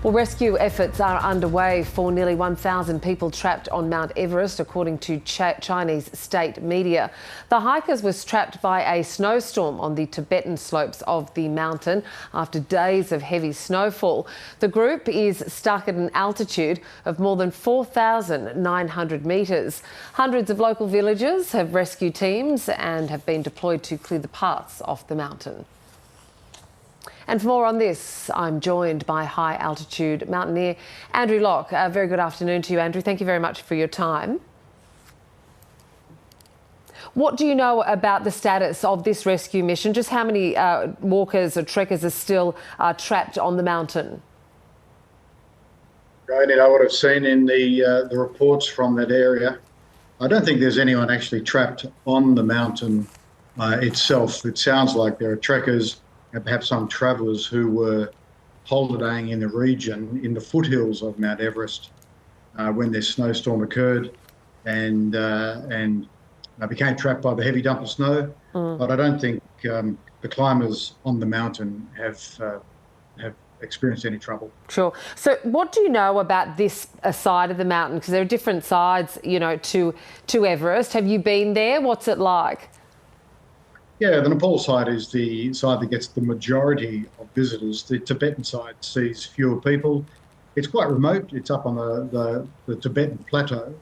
Well, rescue efforts are underway for nearly 1,000 people trapped on Mount Everest, according to Chinese state media. The hikers were trapped by a snowstorm on the Tibetan slopes of the mountain after days of heavy snowfall. The group is stuck at an altitude of more than 4,900 metres. Hundreds of local villagers have rescue teams and have been deployed to clear the paths off the mountain. And for more on this, I'm joined by high-altitude mountaineer Andrew Locke. A very good afternoon to you, Andrew. Thank you very much for your time. What do you know about the status of this rescue mission? Just how many walkers or trekkers are still trapped on the mountain? Right, I would have seen in the reports from that area, I don't think there's anyone actually trapped on the mountain itself. It sounds like there are trekkers and perhaps some travellers who were holidaying in the region in the foothills of Mount Everest when this snowstorm occurred and became trapped by the heavy dump of snow. But I don't think the climbers on the mountain have experienced any trouble. Sure. So what do you know about this side of the mountain? Because there are different sides, you know, to Everest. Have you been there? What's it like? Yeah, the Nepal side is the side that gets the majority of visitors. The Tibetan side sees fewer people. It's quite remote. It's up on the Tibetan plateau.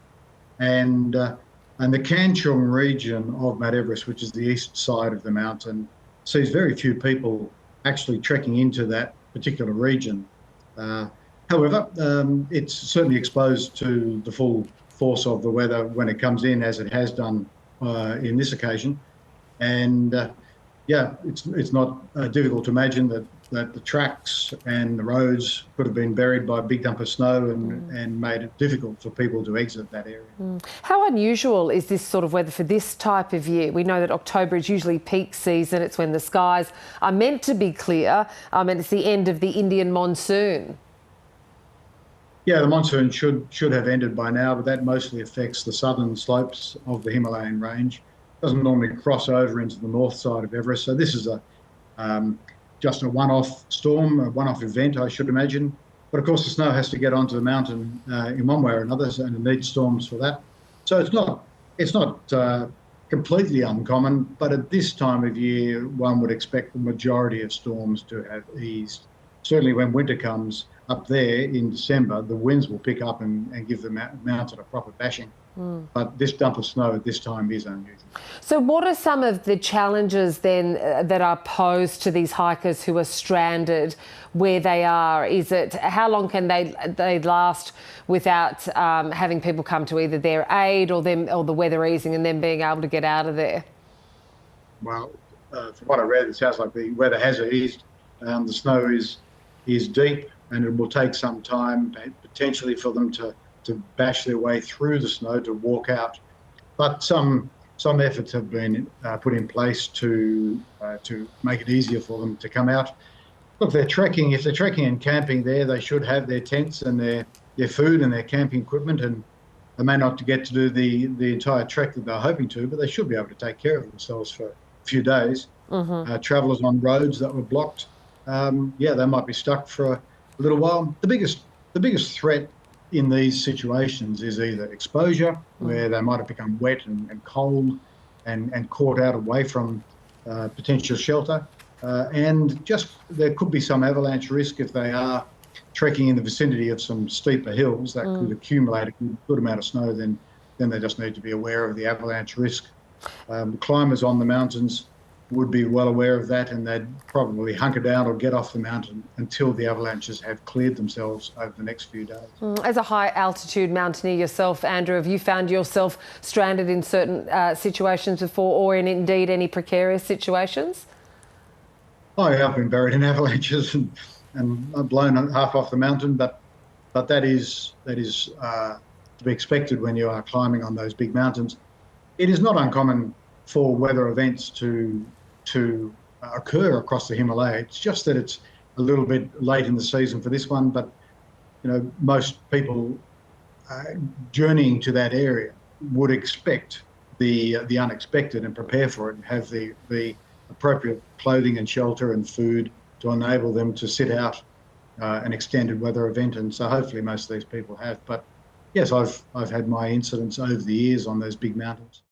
And the Kanchung region of Mount Everest, which is the east side of the mountain, sees very few people actually trekking into that particular region. However, it's certainly exposed to the full force of the weather when it comes in, as it has done in this occasion. And yeah, it's not difficult to imagine that the tracks and the roads could have been buried by a big dump of snow and made it difficult for people to exit that area. How unusual is this sort of weather for this type of year? We know that October is usually peak season. It's when the skies are meant to be clear, and it's the end of the Indian monsoon. Yeah, the monsoon should have ended by now, but that mostly affects the southern slopes of the Himalayan range. Doesn't normally cross over into the north side of Everest. So this is just a one-off storm, a one-off event, I should imagine. But of course, the snow has to get onto the mountain in one way or another, and it needs storms for that. So it's not completely uncommon, but at this time of year, one would expect the majority of storms to have eased. Certainly when winter comes up there in December, the winds will pick up and give the mountain a proper bashing. But this dump of snow at this time is unusual. So what are some of the challenges then that are posed to these hikers who are stranded where they are? Is it how long can they last without having people come to either their aid or the weather easing and then being able to get out of there? Well, from what I read, it sounds like the weather has eased. The snow is deep, and it will take some time potentially for them to bash their way through the snow to walk out. But some efforts have been put in place to make it easier for them to come out. Look, if they're trekking and camping there, they should have their tents and their food and their camping equipment, and they may not get to do the entire trek that they're hoping to, but they should be able to take care of themselves for a few days. Travellers on roads that were blocked, yeah, they might be stuck for a little while. The biggest threat in these situations is either exposure, where they might have become wet and cold and caught out away from potential shelter, and just there could be some avalanche risk if they are trekking in the vicinity of some steeper hills that could accumulate a good amount of snow. Then they just need to be aware of the avalanche risk. Climbers on the mountains would be well aware of that, and they'd probably hunker down or get off the mountain until the avalanches have cleared themselves over the next few days. As a high-altitude mountaineer yourself, Andrew, have you found yourself stranded in certain situations before, or in indeed any precarious situations? Oh, yeah, I've been buried in avalanches and blown half off the mountain, but that is to be expected when you are climbing on those big mountains. It is not uncommon for weather events to occur across the Himalayas. It's just that it's a little bit late in the season for this one, but you know, most people journeying to that area would expect the unexpected and prepare for it and have the appropriate clothing and shelter and food to enable them to sit out an extended weather event, and so hopefully most of these people have. But yes, I've had my incidents over the years on those big mountains.